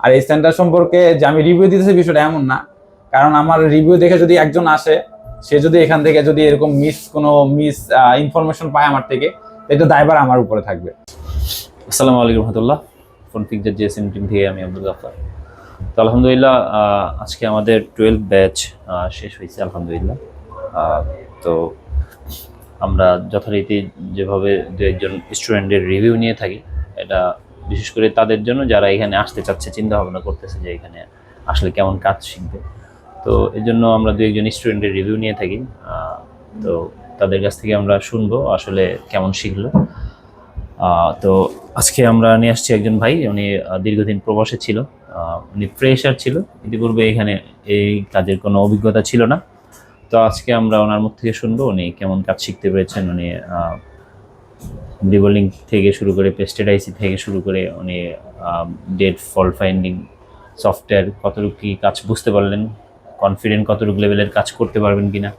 আর এই সেন্টার সম্পর্কে যে আমি রিভিউ দিতেছি বিষয়টা এমন না, কারণ আমার রিভিউ দেখে যদি একজন আসে, সে যদি এখান থেকে যদি এরকম কোনো মিস ইনফরমেশন পায় আমার থেকে, এটা দায়ভার আমার উপরে থাকবে। আসসালামু আলাইকুম রহমতুল্লাহ। ফোন পিকচার জিএসএম টিম থেকে আমি আব্দুল গাফফার। তো আলহামদুলিল্লাহ, আজকে আমাদের 12 ব্যাচ শেষ হয়েছে আলহামদুলিল্লাহ। তো আমরা যথারীতি যেভাবে দু একজন স্টুডেন্টের রিভিউ নিয়ে থাকি, এটা বিশেষ করে তাদের জন্য যারা এখানে আসতে চাচ্ছে, চিন্তা ভাবনা করতেছে যে এখানে আসলে কেমন কাজ শিখবে। তো এর জন্য আমরা দু একজন স্টুডেন্টের রিভিউ নিয়ে থাকি। তো তাদের কাছ থেকে আমরা শুনবো আসলে কেমন শিখলো। তো আজকে আমরা নিয়ে আসছি একজন ভাই, উনি দীর্ঘদিন প্রবাসে ছিল। উনি ফ্রেশার ছিল, ইতিপূর্বে এখানে এই কাজের কোনো অভিজ্ঞতা ছিল না। তো আজকে আমরা ওনার মুখ থেকে শুনবো উনি কেমন কাজ শিখতে পেরেছেন। উনি ডিবোলিং থেকে শুরু করে পেস্টেড আইসি থেকে শুরু করে উনি ডেট ফল্ট ফাইন্ডিং সফটওয়্যার কতটুকু কি কাজ বুঝতে পারলেন, কনফিডেন্ট কতটুকু লেভেলের কাজ করতে পারবেন কিনা,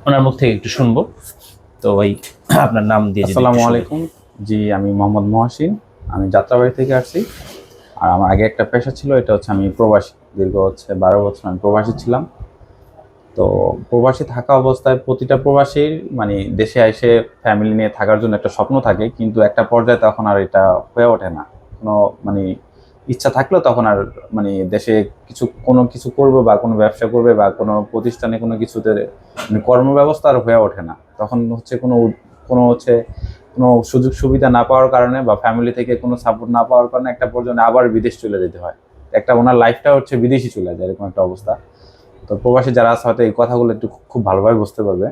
ওনার মুখ থেকে একটু শুনবো। তো ভাই, আপনার নাম দিয়ে। আসসালামু আলাইকুম। জি, আমি মোহাম্মদ মহসিন, আমি যাত্রাবাড়ি থেকে আসছি। আর আমার আগে একটা পেশা ছিল, এটা হচ্ছে আমি প্রবাসী, দীর্ঘ 12 বছর আমি প্রবাসী ছিলাম। তো প্রবাসী থাকা অবস্থায় প্রতিটা প্রবাসীর মানে দেশে এসে ফ্যামিলি নিয়ে থাকার জন্য একটা স্বপ্ন থাকে, কিন্তু একটা পর্যায়ে তখন আর এটা হয়ে ওঠে না। কোনো মানে ইচ্ছা থাকলেও তখন আর মানে দেশে কোনো কিছু করবে বা কোনো ব্যবসা করবে বা কোনো প্রতিষ্ঠানে কোনো কিছুতে মানে কর্মব্যবস্থা আর হয়ে ওঠে না। তখন হচ্ছে কোনো কোনো হচ্ছে কোনো সুযোগ সুবিধা না পাওয়ার কারণে বা ফ্যামিলি থেকে কোনো সাপোর্ট না পাওয়ার কারণে একটা পর্যায়ে আবার বিদেশ চলে যেতে হয়। একটা ওনার লাইফটা হচ্ছে বিদেশি চলে যায়, এরকম একটা অবস্থা। তো প্রবাসী যারা আছে হয়তো এই কথাগুলো একটু খুব ভালোভাবে বুঝতে পারবে।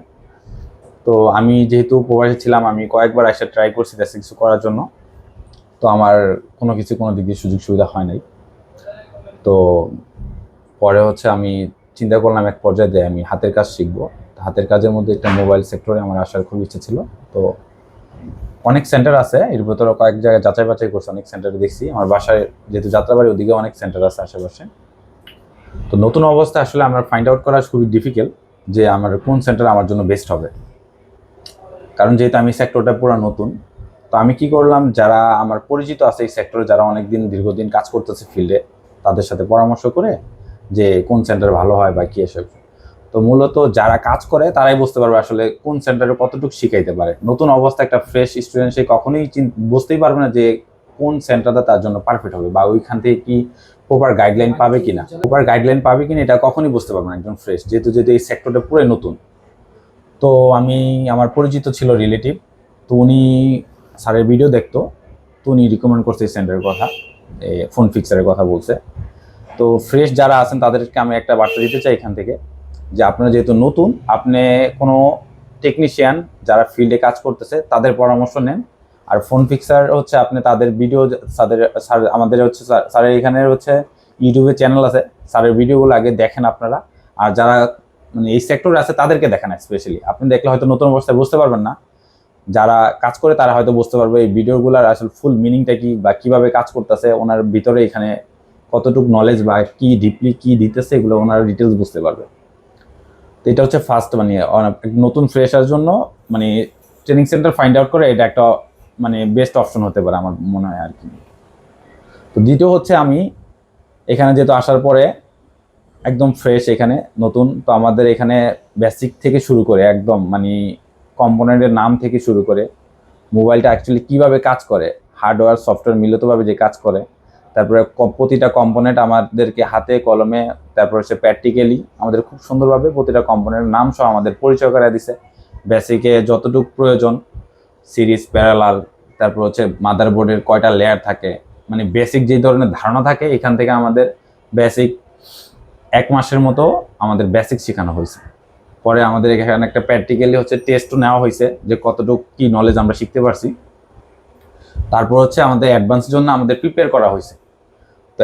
তো আমি যেহেতু প্রবাসী ছিলাম, আমি কয়েকবার এসে ট্রাই করছি দেশে কিছু করার জন্য। তো আমার কোনো দিক দিয়ে সুযোগ সুবিধা হয় নাই। তো পরে হচ্ছে আমি চিন্তা করলাম এক পর্যায়ে দিয়ে আমি হাতের কাজ শিখবো। হাতের কাজের মধ্যে একটা মোবাইল সেক্টরে আমার আসার খুব ইচ্ছে ছিল। তো অনেক সেন্টার আছে, এর ভেতরে কয়েক জায়গায় যাচাই বাছাই করছে, অনেক সেন্টারে দেখছি। আমার বাসায় যেহেতু যাত্রাবাড়ি, ওদিকে অনেক সেন্টার আছে আশেপাশে। তো নতুন অবস্থায় আসলে আমার ফাইন্ড আউট করা খুবই ডিফিকাল্ট যে আমার কোন সেন্টার আমার জন্য বেস্ট হবে, কারণ যেহেতু আমি সেক্টরটা পুরো নতুন। তো আমি কি করলাম, যারা আমার পরিচিত আছে এই সেক্টরে, যারা অনেকদিন দীর্ঘদিন কাজ করতেছে ফিল্ডে, তাদের সাথে পরামর্শ করে যে কোন সেন্টার ভালো হয় বা কি এসব। তো মূলত যারা কাজ করে তারাই বুঝতে পারবে আসলে কোন সেন্টারে কতটুকু শিখাইতে পারে। নতুন অবস্থা একটা ফ্রেশ স্টুডেন্ট সে কখনোই বুঝতেই পারবে না যে কোন সেন্টারটা তার জন্য পারফেক্ট হবে বা ওইখান থেকে কি প্রপার গাইডলাইন পাবে কিনা। এটা কখনই বুঝতে পারবে না একজন ফ্রেশ, যেহেতু এই সেক্টরটা পুরোই নতুন। তো আমি, আমার পরিচিত ছিল রিলেটিভ, তো উনি স্যারের ভিডিও দেখতো, তো উনি রিকমেন্ড করছে এই সেন্টারের কথা, ফোন ফিক্সারের কথা বলছে। তো ফ্রেশ যারা আছেন তাদেরকে আমি একটা বার্তা দিতে চাই এখান থেকে, যে আপনারা যেহেতু নতুন, আপনি কোনো টেকনিশিয়ান যারা ফিল্ডে কাজ করতেছে তাদের পরামর্শ নেন। আর ফোন ফিক্সার হচ্ছে আপনি তাদের ভিডিও, স্যার আমাদের হচ্ছে স্যারের এখানে হচ্ছে ইউটিউবে চ্যানেল আছে, স্যারের ভিডিওগুলো আগে দেখেন আপনারা। আর যারা মানে এই সেক্টরে আছে তাদেরকে দেখেন স্পেশালি, আপনি দেখলে হয়তো নতুন অবস্থায় বুঝতে পারবেন না, যারা কাজ করে তারা হয়তো বুঝতে পারবে এই ভিডিওগুলোর আসলে ফুল মিনিংটা কি বা কিভাবে কাজ করতেছে, ওনার ভিতরে এখানে কতটুকু নলেজ বা কি ডিপলি কি দিতেছে, এগুলো ওনার ডিটেলস বুঝতে পারবে। তো এটা হচ্ছে ফার্স্ট, মানে নতুন ফ্রেশার জন্য মানে ট্রেনিং সেন্টার ফাইন্ড আউট করে এটা একটা মানে বেস্ট অপশন হতে পারে আমার মনে হয় আর কি। তো দ্বিতীয় হচ্ছে আমি এখানে যেহেতু আসার পরে একদম ফ্রেশ, এখানে নতুন, তো আমাদের এখানে বেসিক থেকে শুরু করে একদম মানে কম্পোনেন্টের নাম থেকে শুরু করে মোবাইলটা অ্যাকচুয়ালি কীভাবে কাজ করে, হার্ডওয়্যার সফটওয়্যার মিলিতভাবে যে কাজ করে, তারপরে প্রতিটা কম্পোনেন্ট আমাদেরকে হাতে কলমে, তারপর হচ্ছে প্র্যাকটিক্যালি আমাদের খুব সুন্দরভাবে প্রতিটা কম্পোনেন্টের নাম সহ আমাদের পরিচয় করে দিছে। বেসিকে যতটুকু প্রয়োজন, সিরিজ, প্যারালাল, তারপর হচ্ছে মাদারবোর্ডের কয়টা লেয়ার থাকে, মানে বেসিক যে ধরনের ধারণা থাকে এখান থেকে আমাদের বেসিক 1 মাসের মতো আমাদের বেসিক শেখানো হয়েছে। পরে আমাদের এখানে একটা প্র্যাকটিক্যালি হচ্ছে টেস্টও নেওয়া হয়েছে যে কতটুকু কি নলেজ আমরা শিখতে পারছি। তারপর হচ্ছে আমাদের অ্যাডভান্সের জন্য আমাদের প্রিপেয়ার করা হয়েছে। তো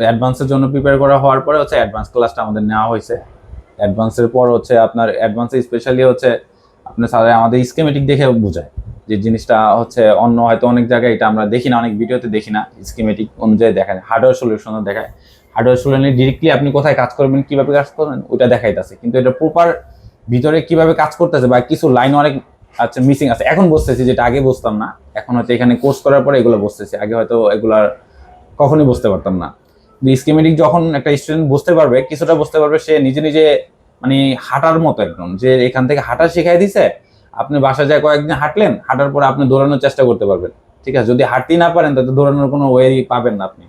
অ্যাডভান্সের জন্য প্রিপেয়ার করা হওয়ার পরে হচ্ছে অ্যাডভান্স ক্লাসটা আমাদের নেওয়া হয়েছে। অ্যাডভান্সের পর হচ্ছে আপনার অ্যাডভান্সে স্পেশালি হচ্ছে আপনার স্যার আমাদের স্কিমেটিক দেখে বোঝায় যে জিনিসটা হচ্ছে অন্য হয়তো অনেক জায়গায় এটা আমরা দেখি না, অনেক ভিডিওতে দেখি না, স্কিমেটিক অনুযায়ী দেখায়, হার্ডওয়্যার সলিউশনও দেখায়। হার্ডওয়্যার সলিউশনে ডিরেক্টলি আপনি কোথায় কাজ করবেন, কীভাবে কাজ করবেন ওইটা দেখাইতেছে, কিন্তু এটা প্রপার ভিতরে কীভাবে কাজ করতেছে বা কিছু লাইন অনেক আচ্ছা মিসিং আছে এখন বুঝতেছি, যেটা আগে বুঝতাম না। এখন হয়তো এখানে কোর্স করার পরে এগুলো বুঝতেছি, আগে হয়তো এগুলার কখনোই বুঝতে পারতাম না। স্কিমেটিক যখন একটা স্টুডেন্ট বুঝতে পারবে, কিছুটা বুঝতে পারবে, সে নিজে নিজে মানে হাঁটার মতো একদম, যে এখান থেকে হাঁটা শিখাই দিছে, আপনি বাসায় যায় কয়েকদিন হাঁটলেন, হাঁটার পরে আপনি দৌড়ানোর চেষ্টা করতে পারবেন। ঠিক আছে, যদি হাঁটতেই না পারেন তাহলে দৌড়ানোর কোনো ওয়ে পাবেন না আপনি।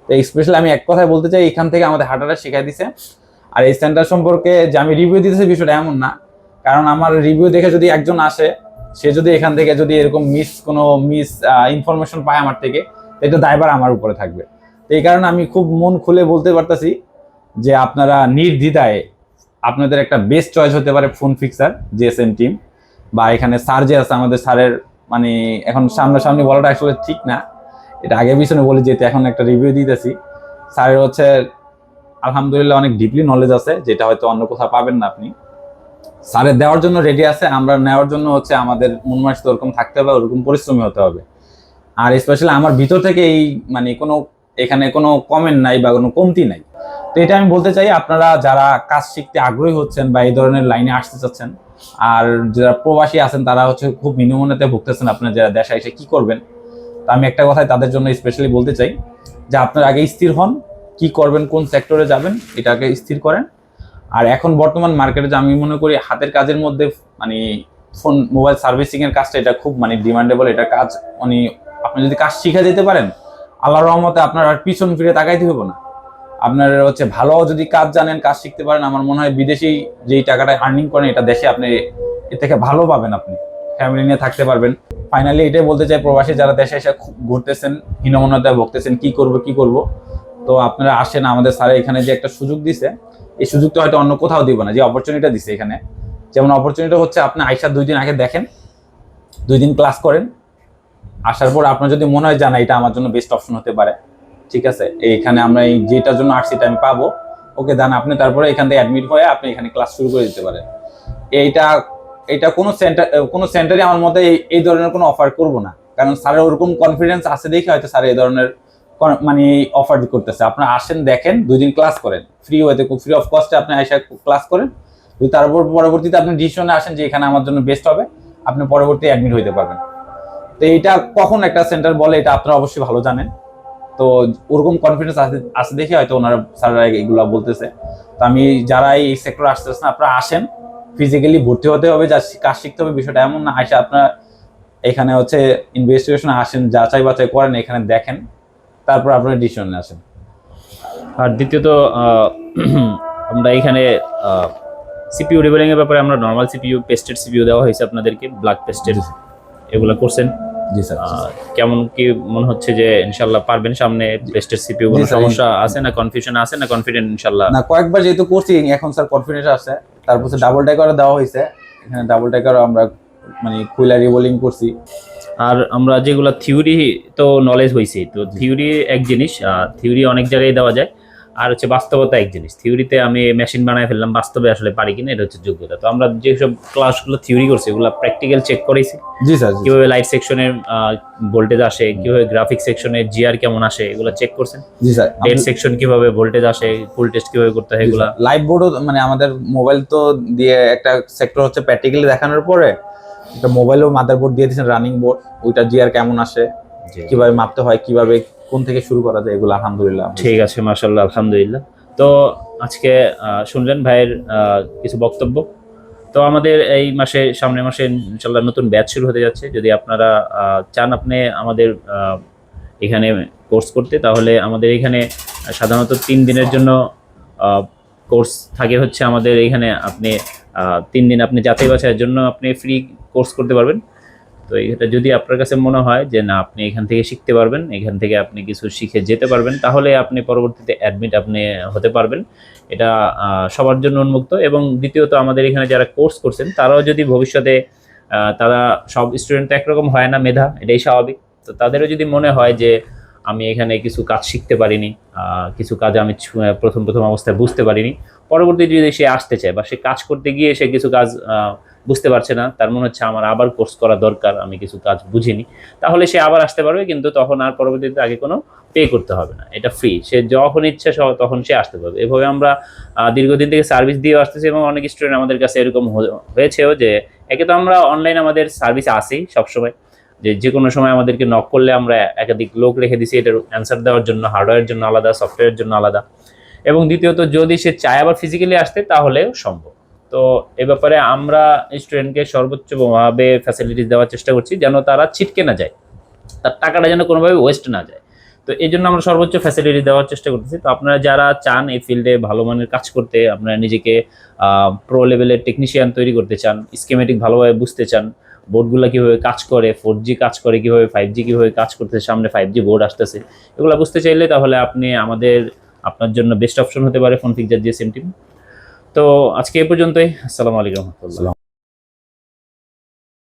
তো স্পেশালি আমি এক কথায় বলতে চাই, এখান থেকে আমাদের হাঁটাটা শিখাই দিছে। আর এই সেন্টার সম্পর্কে যে আমি রিভিউ দিতেছি বিষয়টা এমন না, কারণ আমার রিভিউ দেখে যদি একজন আসে, সে যদি এখান থেকে যদি এরকম কোনো ইনফরমেশন পায় আমার থেকে, এটা দায়ভার আমার উপরে থাকবে। তো এই কারণে আমি খুব মন খুলে বলতে পারতাছি যে আপনারা নির্দ্বিধায়, আপনাদের একটা বেস্ট চয়েস হতে পারে ফোন ফিক্সার জিএসএম টিম। বা এখানে স্যার যে আছে, আমাদের স্যারের মানে এখন সামনাসামনি বলাটা আসলে ঠিক না, এটা আগে পিছনে বলি, যেহেতু এখন একটা রিভিউ দিতেছি। স্যারের হচ্ছে আলহামদুলিল্লাহ অনেক ডিপলি নলেজ আছে, যেটা হয়তো অন্য কোথাও পাবেন না আপনি। স্যারের দেওয়ার জন্য রেডি আছে, আমরা নেওয়ার জন্য হচ্ছে আমাদের মন মানসিকতা ওরকম থাকতে হবে, ওরকম পরিশ্রমী হতে হবে। আর স্পেশালি আমার ভিতর থেকে এই মানে কোনো এখানে কোনো কমেন্ট নাই বা কোনো কমতি নাই। তো এটা আমি বলতে চাই, আপনারা যারা কাজ শিখতে আগ্রহী হচ্ছেন বা এই ধরনের লাইনে আসতে চাচ্ছেন, আর যারা প্রবাসী আছেন তারা হচ্ছে খুব নিম্নমানেতে ভুগতেছেন, আপনারা যারা দেশে এসে কি করবেন, তো আমি একটা কথাই তাদের জন্য স্পেশালি বলতে চাই যে আপনারা আগে স্থির হন, কি করবেন, কোন সেক্টরে যাবেন, এটাকে স্থির করেন। আর এখন বর্তমান মার্কেটে যে আমি মনে করি হাতের কাজের মধ্যে মানে ফোন মোবাইল সার্ভিসিং এর কাজটা, এটা খুব মানে ডিমান্ডেবল। এটা কাজ মানে আপনি যদি কাজ শিখে যেতে পারেন, আল্লাহর রহমতে আপনার আর পিছন ফিরে তাকাইতে হবে না। আপনার হচ্ছে ভালো যদি কাজ জানেন, কাজ শিখতে পারেন, আমার মনে হয় বিদেশি যেই টাকাটা আর্নিং করেন, এটা দেশে আপনি এর থেকে ভালো পাবেন, আপনি ফ্যামিলি নিয়ে থাকতে পারবেন। ফাইনালি এটাই বলতে চাই, প্রবাসী যারা দেশে এসে ঘুরতেছেন, হীনমন্যতায় ভুগতেছেন, কি করব, তো আপনারা আসেন। আমাদের স্যার এখানে যে একটা সুযোগ দিছে, এই সুযোগটা হয়তো অন্য কোথাও দিব না, যে অপরচুনিটিটা দিছে এখানে। যেমন অপরচুনিটি হচ্ছে আপনি আইসা 2 দিন আগে দেখেন, 2 দিন ক্লাস করেন, আসার পর আপনার যদি মনে হয় জানা এটা আমার জন্য বেস্ট অপশন হতে পারে, ঠিক আছে, এইখানে আমরা এই যেটার জন্য আসছি এটা আমি পাবো, ওকে দেন, আপনি তারপরে এখান থেকে অ্যাডমিট হয়ে আপনি এখানে ক্লাস শুরু করে দিতে পারেন। এইটা এটা কোনো সেন্টারে আমার মতে এই ধরনের কোনো অফার করব না, কারণ স্যারের ওরকম কনফিডেন্স আছে দেখে হয়তো স্যার এই ধরনের মানে অফার করতেছে। আপনারা আসেন, দেখেন, 2 দিন ক্লাস করেন, ফ্রি অফ কস্টে আপনি এসে ক্লাস করেন। যদি তারপর পরবর্তীতে আপনি ডিসিশনে আসেন যে এখানে আমার জন্য বেস্ট হবে, আপনি পরবর্তী অ্যাডমিট হইতে পারবেন। তো এইটা কখন একটা সেন্টার বলে এটা আপনারা অবশ্যই ভালো জানেন। তো ওরকম কনফিডেন্স আছে দেখে হয়তো ওনারা স্যাররা এগুলো বলতেছে। তো আমি যারা এই সেক্টরে আসতেছেন, আপনারা আসেন, ফিজিক্যালি ভর্তি হতে হবে, যা কাজ শিখতে হবে, বিষয়টা এমন না। আসে আপনারা এখানে হচ্ছে ইনভেস্টিগেশনে আসেন, যাচাই বাছাই করেন, এখানে দেখেন, তারপর আপনারা ডিসিশনে আসেন। আর দ্বিতীয়ত আমরা এখানে সিপিইউ রিবেলিং এর ব্যাপারে আমরা নর্মাল সিপিইউ, পেস্টেড সিপিইউ দেওয়া হয়েছে আপনাদেরকে, ব্ল্যাক পেস্টেড, এগুলো করছেন। জি স্যার। কেমন কি মনে হচ্ছে যে ইনশাআল্লাহ পারবেন সামনে? পেস্টেড সিপিইউ কোনো সমস্যা আছে না, কনফিউশন আছে না, কনফিডেন্ট ইনশাআল্লাহ? না, কয়েকবার যেহেতু করছি এখন স্যার কনফিডেন্স আছে। তারপর ডাবল টাইকারও দেওয়া হয়েছে, এখানে ডাবল টাইকারও আমরা মানে কুইলা রিবোলিং করছি। আর আমরা যেগুলো থিওরি তো নলেজ হয়েছে, তো থিওরি এক জিনিস, থিওরি অনেক জায়গায় দেওয়া যায়, আর হচ্ছে বাস্তবতা এক জিনিস। থিওরিতে আমি মেশিন বানায় ফেললাম, বাস্তবে আসলে পারি কিনা, এটা হচ্ছে যোগ্যতা। তো আমরা যেসব ক্লাসগুলো থিওরি করছি এগুলো প্র্যাকটিক্যাল চেক করেছি। জি স্যার। কিভাবে লাইট সেকশনের ভোল্টেজ আসে, কিভাবে গ্রাফিক সেকশনের জিআর কেমন আসে, এগুলো চেক করছেন। জি স্যার। ডেট সেকশন কিভাবে ভোল্টেজ আসে, ফুল টেস্ট কিভাবে করতে হয়, এগুলো লাইভ বোর্ডও মানে আমাদের মোবাইল তো দিয়ে একটা সেক্টর হচ্ছে প্র্যাকটিক্যালি দেখানোর পরে একটা মোবাইলও মাদারবোর্ড দিয়ে দিয়েছেন, রানিং বোর্ড, ওইটা জিআর কেমন আসে, কিভাবে মাপতে হয়, কিভাবে কোন থেকে শুরু করা যায়, এগুলো আলহামদুলিল্লাহ ঠিক আছে, মাশাআল্লাহ, আলহামদুলিল্লাহ। তো আজকে শুনলেন ভাইয়ের কিছু বক্তব্য। তো আমাদের এই মাসে, সামনের মাসে ইনশাআল্লাহ নতুন ব্যাচ শুরু হতে যাচ্ছে। যদি আপনারা চান আপনি আমাদের এখানে কোর্স করতে, তাহলে আমাদের এখানে সাধারণত 3 দিনের জন্য কোর্স থাকে হচ্ছে আমাদের এখানে। আপনি 3 দিন আপনি যাচাই বাছাইয়ের জন্য আপনি ফ্রি কোর্স করতে পারবেন। তো এটা যদি আপনার কাছে মনে হয় যে না, আপনি এখান থেকে শিখতে পারবেন, এখান থেকে আপনি কিছু শিখে যেতে পারবেন, তাহলে আপনি পরবর্তীতে অ্যাডমিট আপনি হতে পারবেন। এটা সবার জন্য উন্মুক্ত। এবং দ্বিতীয়ত আমাদের এখানে যারা কোর্স করছেন তারাও যদি ভবিষ্যতে, তারা সব স্টুডেন্ট তো একরকম হয় না মেধা, এটাই স্বাভাবিক। তো তাদেরও যদি মনে হয় যে আমি এখানে কিছু কাজ শিখতে পারিনি, কিছু কাজ আমি প্রথম অবস্থায় বুঝতে পারিনি, পরবর্তীতে যদি সে আসতে চায় বা সে কাজ করতে গিয়ে সে কিছু কাজ বুঝতে পারছে না, তার মনে হচ্ছে আমার আবার কোর্স করা দরকার, আমি কিছু কাজ বুঝিনি, তাহলে সে আবার আসতে পারবে, কিন্তু তখন আর পরবর্তীতে আগে কোনো পে করতে হবে না, এটা ফ্রি। সে যখন ইচ্ছে তখন সে আসতে পারবে। এভাবে আমরা দীর্ঘদিন থেকে সার্ভিস দিয়ে আসতেছি এবং অনেক স্টুডেন্ট আমাদের কাছে এরকম হয়েছেও যে একে তো আমরা অনলাইন আমাদের সার্ভিস আসেই সবসময়, যে কোনো সময় আমাদেরকে নক করলে আমরা একাধিক লোক রেখে দিছি এটার অ্যান্সার দেওয়ার জন্য, হার্ডওয়্যারের জন্য আলাদা, সফটওয়্যারের জন্য আলাদা। এবং দ্বিতীয়ত যদি সে চায় আবার ফিজিক্যালি আসতে তাহলেও সম্ভব। তো এ ব্যাপারে আমরা স্টুডেন্টকে সর্বোচ্চভাবে ফ্যাসিলিটিস দেওয়ার চেষ্টা করছি যেন তারা ছিটকে না যায়, তার টাকাটা যেন কোনোভাবে ওয়েস্ট না যায়। তো এই জন্য আমরা সর্বোচ্চ ফ্যাসিলিটি দেওয়ার চেষ্টা করতেছি। তো আপনারা যারা চান এই ফিল্ডে ভালো মানের কাজ করতে, আপনারা নিজেকে প্রো লেভেলের টেকনিশিয়ান তৈরি করতে চান, স্কিমেটিক ভালোভাবে বুঝতে চান, বোর্ডগুলো কীভাবে কাজ করে, 4G কাজ করে কীভাবে, 5G কীভাবে কাজ করতেছে, সামনে 5G বোর্ড আসতেছে, এগুলো বুঝতে চাইলে তাহলে আপনি আপনার জন্য বেস্ট অপশন হতে পারে ফোন ফিক্সার জিএসএম টিম। তো আজকে এ পর্যন্তই। আসসালামু আলাইকুম রহমতুল্লাহ।